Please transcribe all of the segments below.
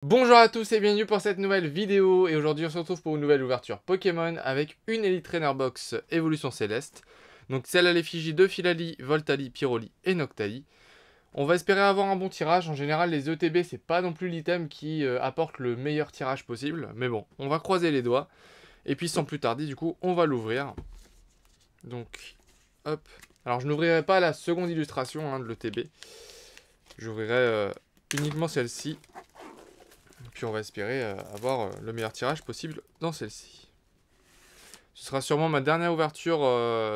Bonjour à tous et bienvenue pour cette nouvelle vidéo, et aujourd'hui on se retrouve pour une nouvelle ouverture Pokémon avec une Elite Trainer Box Évolution Céleste. Donc celle à l'effigie de Filali, Voltali, Pyroli et Noctali. On va espérer avoir un bon tirage. En général les ETB c'est pas non plus l'item qui apporte le meilleur tirage possible, mais bon, on va croiser les doigts. Et puis sans plus tarder du coup on va l'ouvrir. Donc hop, alors je n'ouvrirai pas la seconde illustration de l'ETB. J'ouvrirai uniquement celle-ci. Puis on va espérer avoir le meilleur tirage possible dans celle-ci. Ce sera sûrement ma dernière ouverture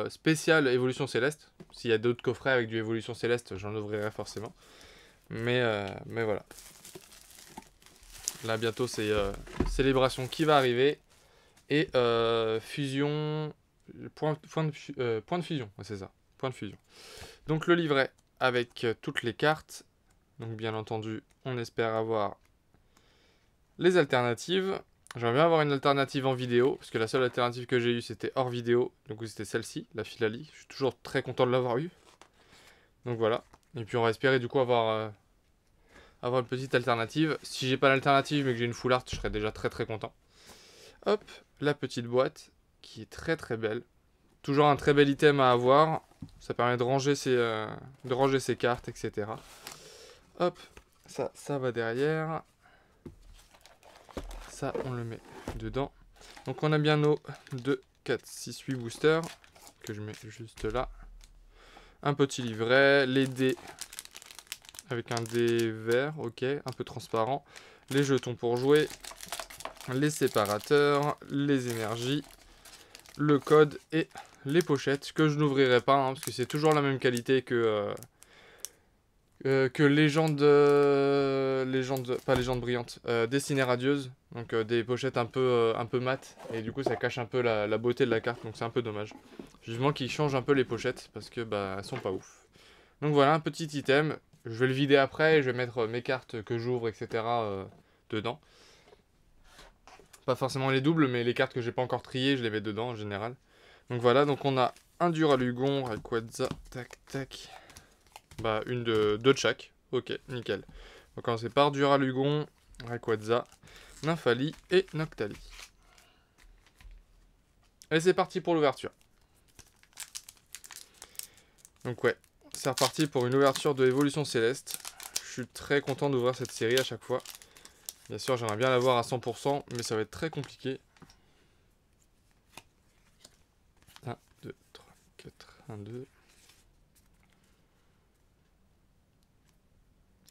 spéciale Évolution Céleste. S'il y a d'autres coffrets avec du Évolution Céleste, j'en ouvrirai forcément. Mais voilà. Là bientôt c'est Célébration qui va arriver. Et fusion... Point de fusion, ouais, c'est ça. Point de fusion. Donc le livret avec toutes les cartes. Donc bien entendu, on espère avoir les alternatives. J'aimerais bien avoir une alternative en vidéo, parce que la seule alternative que j'ai eue c'était hors vidéo, donc c'était celle-ci, la Filali. Je suis toujours très content de l'avoir eue. Donc voilà. Et puis on va espérer du coup avoir une petite alternative. Si j'ai pas l'alternative mais que j'ai une full art, je serais déjà très très content. Hop, la petite boîte, qui est très très belle. Toujours un très bel item à avoir. Ça permet de ranger ses cartes, etc. Hop, ça va derrière. Ça, on le met dedans. Donc on a bien nos 2, 4, 6, 8 boosters, que je mets juste là. Un petit livret, les dés, avec un dé vert, ok, un peu transparent. Les jetons pour jouer, les séparateurs, les énergies, le code et les pochettes, que je n'ouvrirai pas, parce que c'est toujours la même qualité que pas légende brillante, destinée radieuse, donc des pochettes un peu mates, et du coup ça cache un peu la beauté de la carte, donc c'est un peu dommage. Vivement qu'ils changent un peu les pochettes, parce que bah elles sont pas ouf. Donc voilà, un petit item, je vais le vider après, et je vais mettre mes cartes que j'ouvre, etc. Dedans. Pas forcément les doubles, mais les cartes que j'ai pas encore triées, je les mets dedans en général. Donc voilà, donc on a un Duralugon, Rayquaza, tac tac. Bah, deux de chaque. Ok, nickel. On va commencer par Duralugon, Rayquaza, Nymphali et Noctali. Et c'est parti pour l'ouverture. Donc ouais, c'est reparti pour une ouverture de Évolution Céleste. Je suis très content d'ouvrir cette série à chaque fois. Bien sûr, j'aimerais bien l'avoir à 100%, mais ça va être très compliqué. 1, 2, 3, 4, 1, 2...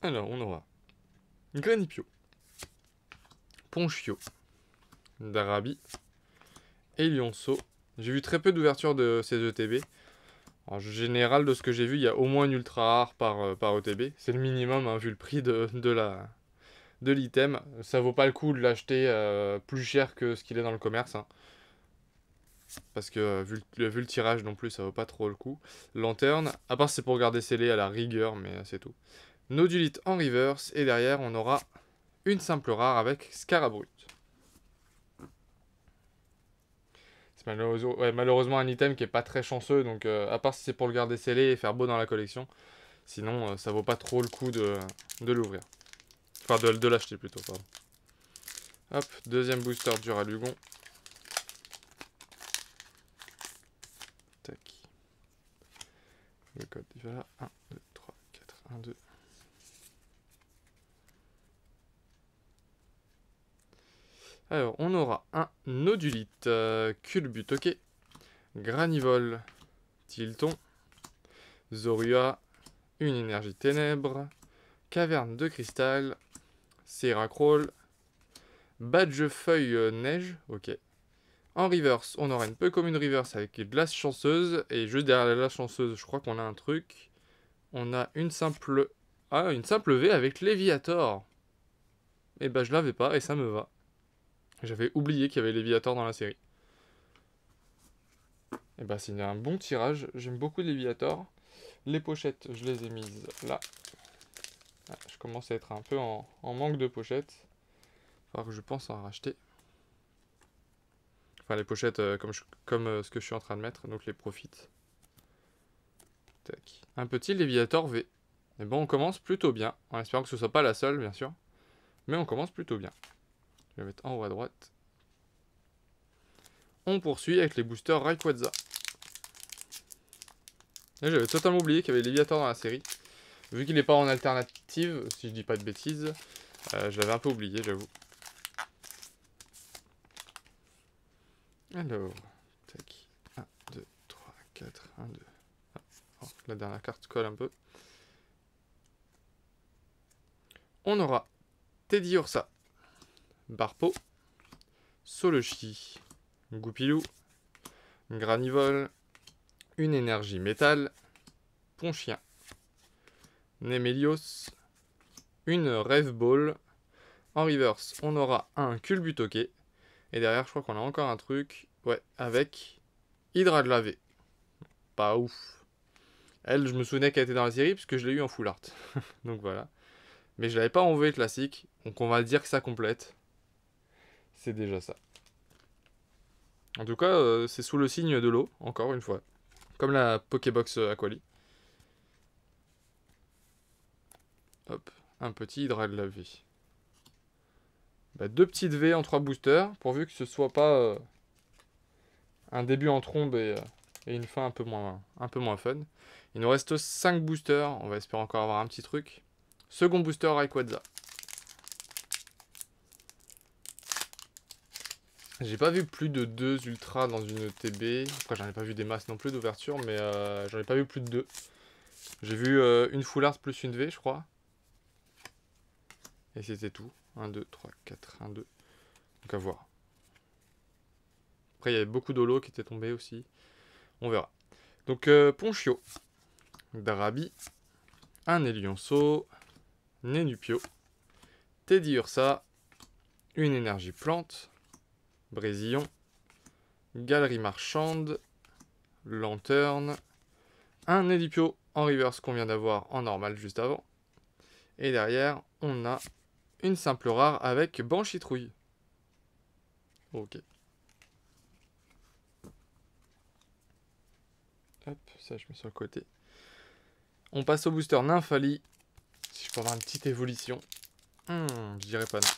Alors, on aura Granipio, Ponchio, Darabi et Lionceau. J'ai vu très peu d'ouvertures de ces ETB. En général, de ce que j'ai vu, il y a au moins une ultra rare par ETB. C'est le minimum, vu le prix de l'item. Ça vaut pas le coup de l'acheter plus cher que ce qu'il est dans le commerce. Parce que vu le tirage non plus, ça vaut pas trop le coup. Lanterne, à part c'est pour garder scellé à la rigueur, mais c'est tout. Nodulite en reverse, et derrière on aura une simple rare avec Scarabrut. C'est malheureusement un item qui est pas très chanceux, donc à part si c'est pour le garder scellé et faire beau dans la collection, sinon ça vaut pas trop le coup de l'ouvrir. Enfin de l'acheter plutôt, pardon. Hop, deuxième booster Duralugon. Tac. Le code, il va là. 1, 2, 3, 4, 1, 2. Alors, on aura un Nodulite, Culbut, ok. Granivol, Tilton, Zorua, une énergie ténèbres, Caverne de cristal, Seracrawl, Badgefeuille neige, ok. En reverse, on aura une peu comme une reverse avec glace chanceuse, et juste derrière la glace chanceuse, je crois qu'on a un truc. On a une simple... Ah, une simple V avec Léviator. Et bah je l'avais pas, et ça me va. J'avais oublié qu'il y avait Léviator dans la série. Et bah c'est un bon tirage, j'aime beaucoup Léviator. Les pochettes, je les ai mises là. Ah, je commence à être un peu en manque de pochettes. Alors que je pense en racheter. Enfin les pochettes comme ce que je suis en train de mettre, donc les profits. Tac. Un petit Léviator V. Et bon, on commence plutôt bien, en espérant que ce soit pas la seule, bien sûr. Mais on commence plutôt bien. Je vais mettre en haut à droite. On poursuit avec les boosters Rayquaza. Et j'avais totalement oublié qu'il y avait Léviator dans la série. Vu qu'il n'est pas en alternative, si je dis pas de bêtises, je l'avais un peu oublié, j'avoue. Alors, tac. 1, 2, 3, 4, 1, 2. Ah, oh, la dernière carte colle un peu. On aura Teddiursa, Barpo, Solochi, Goupilou, Granivol, une énergie métal, Ponchien, Nemelios, une Rêve Ball. En reverse, on aura un Culbutoke. Et derrière, je crois qu'on a encore un truc. Ouais, avec Hydra de lavé. Pas ouf. Elle, je me souvenais qu'elle était dans la série puisque je l'ai eu en full art. Donc voilà. Mais je l'avais pas en V classique. Donc on va dire que ça complète. C'est déjà ça. En tout cas, c'est sous le signe de l'eau, encore une fois. Comme la Pokébox Aquali. Hop, un petit Hydra de lavé. Bah, 2 petites V en 3 boosters, pourvu que ce soit pas un début en trombe et une fin un peu moins fun. Il nous reste 5 boosters, on va espérer encore avoir un petit truc. Second booster Rayquaza. J'ai pas vu plus de 2 ultras dans une TB. Après j'en ai pas vu des masses non plus d'ouverture, mais j'en ai pas vu plus de 2. J'ai vu une full art plus une V je crois. Et c'était tout. 1, 2, 3, 4, 1, 2. Donc à voir. Après, il y avait beaucoup d'holo qui étaient tombés aussi. On verra. Donc, Ponchio, Drabi, un Elionceau, Nenupio, Teddiursa, une énergie plante, Brésillon, Galerie marchande, Lanterne, un Elipio en reverse qu'on vient d'avoir en normal juste avant. Et derrière, on a une simple rare avec Banchitrouille. Ok. Hop, ça je mets sur le côté. On passe au booster Nymphali. Si je peux avoir une petite évolution. Je dirais pas non.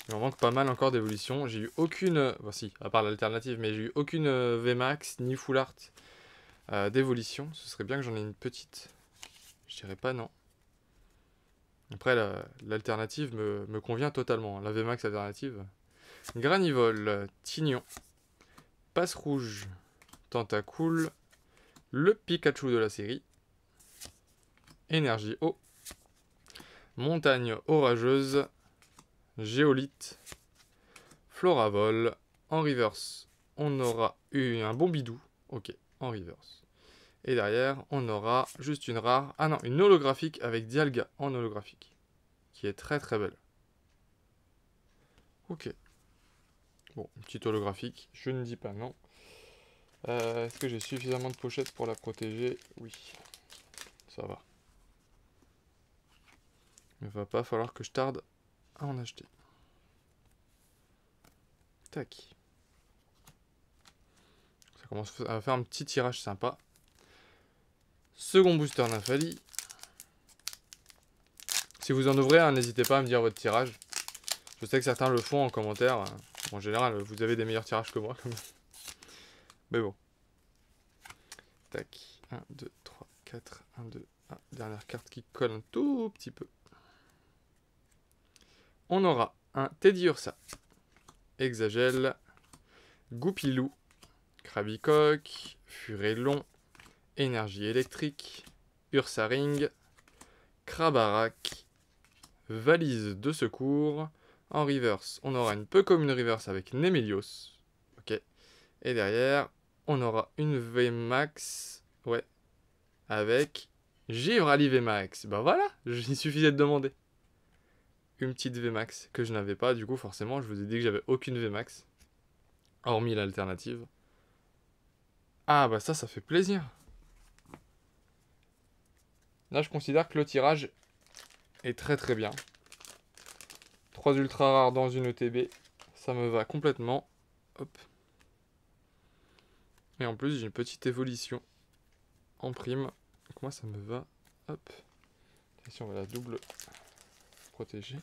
Il m'en manque pas mal encore d'évolutions. J'ai eu aucune... Voici, à part l'alternative, mais j'ai eu aucune VMAX ni Full Art d'évolution. Ce serait bien que j'en ai une petite. Je dirais pas non. Après, l'alternative me convient totalement. La VMAX alternative. Granivol, Tignon, Passe Rouge, Tentacool, le Pikachu de la série, Énergie Eau, Montagne Orageuse, Géolite, Floravol. En reverse, on aura eu un Bombidou. Ok, en reverse. Et derrière, on aura juste une rare. Ah non, une holographique avec Dialga en holographique. Qui est très très belle. Ok. Bon, une petite holographique, je ne dis pas non. Est-ce que j'ai suffisamment de pochettes pour la protéger? Oui. Ça va. Il va pas falloir que je tarde à en acheter. Tac. Ça commence à faire un petit tirage sympa. Second booster Nymphali. Si vous en ouvrez un, n'hésitez pas à me dire votre tirage. Je sais que certains le font en commentaire. En général, vous avez des meilleurs tirages que moi. Mais bon. Tac. 1, 2, 3, 4, 1, 2, 1. Dernière carte qui colle un tout petit peu. On aura un Teddiursa, Exagel, Goupilou, Krabicoque, Furelon, Énergie électrique, Ursaring, Krabarak, Valise de secours. En reverse, on aura une peu comme une reverse avec Nemelios. Ok. Et derrière, on aura une VMAX. Ouais. Avec Givrali VMAX. Bah voilà, il suffisait de demander. Une petite VMAX que je n'avais pas, du coup forcément je vous ai dit que j'avais aucune VMAX. Hormis l'alternative. Ah bah ça fait plaisir. Là je considère que le tirage est très très bien. 3 ultra rares dans une ETB, ça me va complètement. Hop. Et en plus j'ai une petite évolution en prime. Donc moi ça me va Hop. Ici, on va la double protéger.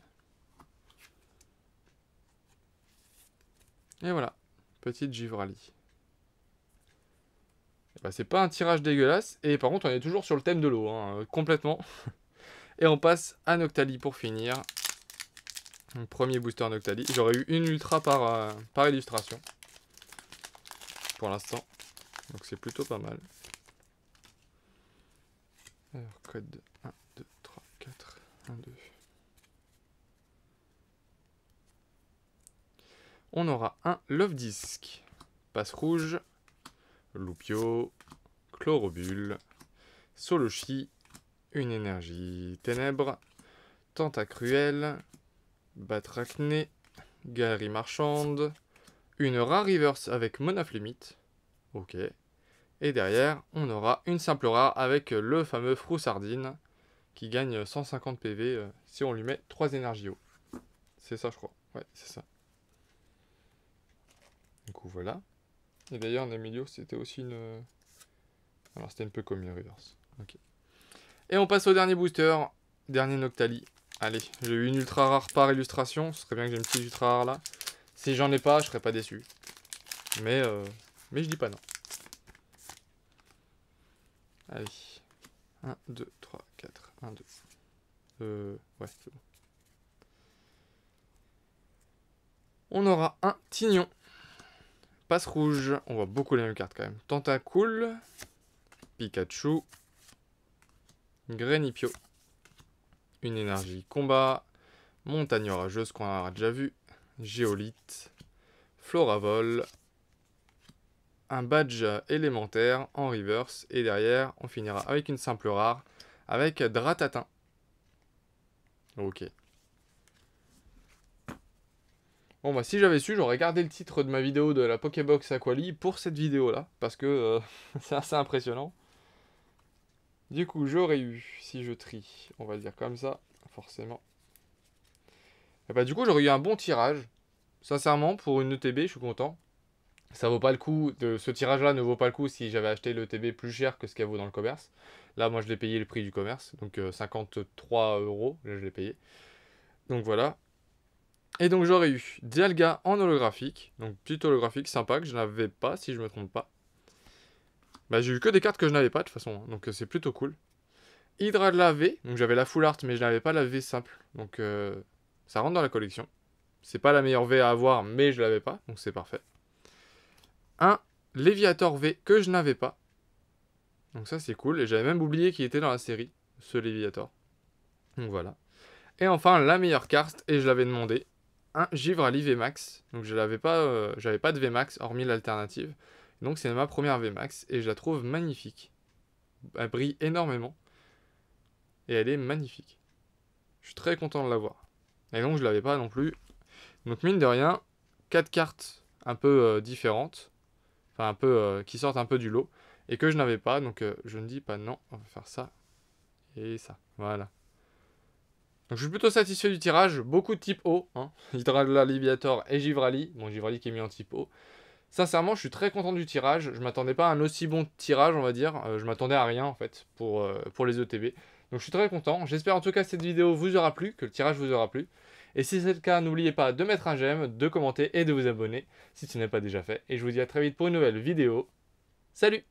Et voilà. Petite Givrali. Bah, c'est pas un tirage dégueulasse. Et par contre, on est toujours sur le thème de l'eau. Hein, complètement. Et on passe à Noctali pour finir. Donc, premier booster Noctali. J'aurais eu une ultra par illustration. Pour l'instant. Donc c'est plutôt pas mal. Alors, code 1, 2, 3, 4, 1, 2. On aura un Love Disc. Passe rouge. Loupio. Chlorobule. Solochi. Une énergie ténèbres. Tentacruel. Batrachné. Galerie marchande. Une rare reverse avec Monaflémite. Ok. Et derrière, on aura une simple rare avec le fameux Froussardine qui gagne 150 PV si on lui met 3 énergies eau. C'est ça, je crois. Ouais, c'est ça. Du coup, voilà. Et d'ailleurs, Nemilio, c'était aussi une... Alors, c'était une peu comme une reverse. Ok. Et on passe au dernier booster. Dernier Noctali. Allez, j'ai eu une ultra rare par illustration. Ce serait bien que j'ai une petite ultra rare là. Si j'en ai pas, je serais pas déçu. Mais je dis pas non. Allez. 1, 2, 3, 4. 1, 2. Ouais, c'est bon. On aura un Tignon. Passe rouge. On voit beaucoup les mêmes cartes quand même. Tentacool. Pikachu. Grenipio. Une énergie combat. Montagne orageuse qu'on aura déjà vu. Géolite. Floravol. Un badge élémentaire en reverse. Et derrière, on finira avec une simple rare. Avec Dratatin. Ok. Bon bah si j'avais su, j'aurais gardé le titre de ma vidéo de la Pokébox Aquali pour cette vidéo là. Parce que c'est assez impressionnant. Du coup, j'aurais eu, si je trie, on va le dire comme ça, forcément. Et bah du coup, j'aurais eu un bon tirage. Sincèrement, pour une ETB, je suis content. Ça vaut pas le coup, ce tirage-là ne vaut pas le coup si j'avais acheté l'ETB plus cher que ce qu'elle vaut dans le commerce. Là, moi, je l'ai payé le prix du commerce, donc 53 €, là, je l'ai payé. Donc voilà. Et donc j'aurais eu Dialga en holographique, donc petit holographique sympa que je n'avais pas, si je me trompe pas. Bah j'ai eu que des cartes que je n'avais pas de toute façon, hein, donc c'est plutôt cool. Hydra de la V, donc j'avais la full art mais je n'avais pas la V simple, donc ça rentre dans la collection. C'est pas la meilleure V à avoir mais je l'avais pas, donc c'est parfait. Un Léviator V que je n'avais pas, donc ça c'est cool, et j'avais même oublié qu'il était dans la série, ce Léviator. Donc voilà. Et enfin la meilleure carte, et je l'avais demandé, un Givrali VMAX, donc j'avais pas de VMAX hormis l'alternative, donc c'est ma première VMAX, et je la trouve magnifique. Elle brille énormément. Et elle est magnifique. Je suis très content de l'avoir. Et donc je l'avais pas non plus. Donc mine de rien, 4 cartes un peu différentes. Enfin un peu qui sortent un peu du lot. Et que je n'avais pas. Donc je ne dis pas non. On va faire ça. Et ça. Voilà. Donc je suis plutôt satisfait du tirage. Beaucoup de type O. Hein. Hydra Léviator et Givrali. Bon, Givrali qui est mis en type O. Sincèrement, je suis très content du tirage. Je m'attendais pas à un aussi bon tirage, on va dire. Je m'attendais à rien, en fait, pour les ETB. Donc je suis très content. J'espère en tout cas que cette vidéo vous aura plu, que le tirage vous aura plu. Et si c'est le cas, n'oubliez pas de mettre un j'aime, de commenter et de vous abonner si ce n'est pas déjà fait. Et je vous dis à très vite pour une nouvelle vidéo. Salut!